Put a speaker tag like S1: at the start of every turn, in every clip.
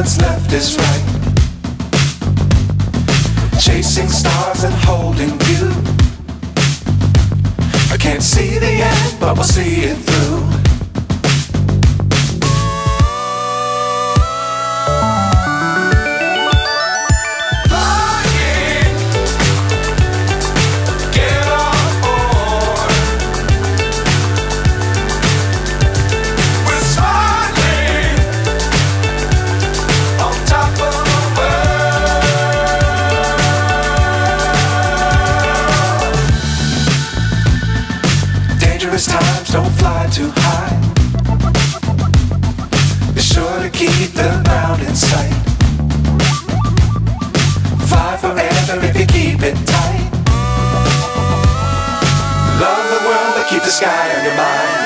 S1: what's left is right. Chasing stars and holding you. I can't see the end, but we'll see it through. Times don't fly too high. Be sure to keep the ground in sight. Fly forever if you keep it tight. Love the world but keep the sky on your mind.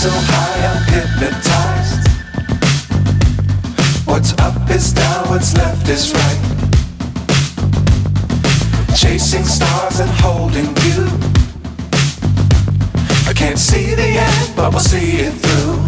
S1: So high I'm hypnotized. What's up is down, what's left is right. Chasing stars and holding you. I can't see the end, but we'll see it through.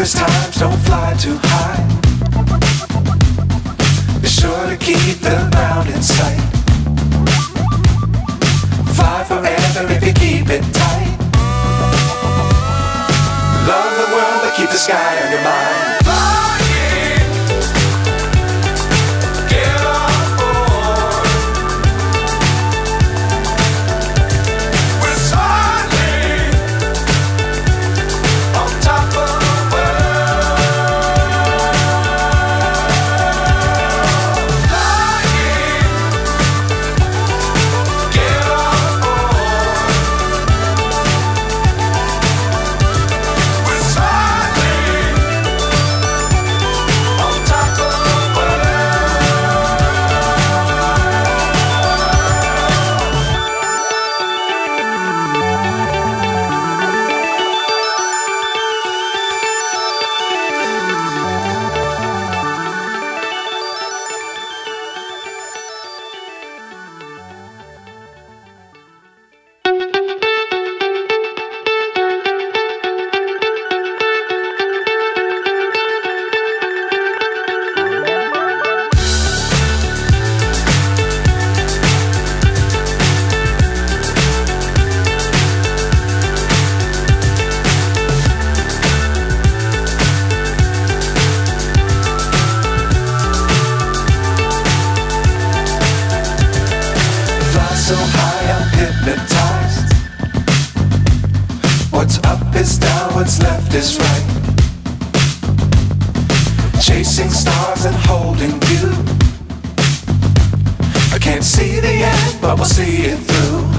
S1: Times don't fly too high. Be sure to keep the ground in sight. Fly forever if you keep it tight. Love the world but keep the sky on your mind. So high I'm hypnotized. What's up is down, what's left is right. Chasing stars and holding you. I can't see the end, but we'll see it through.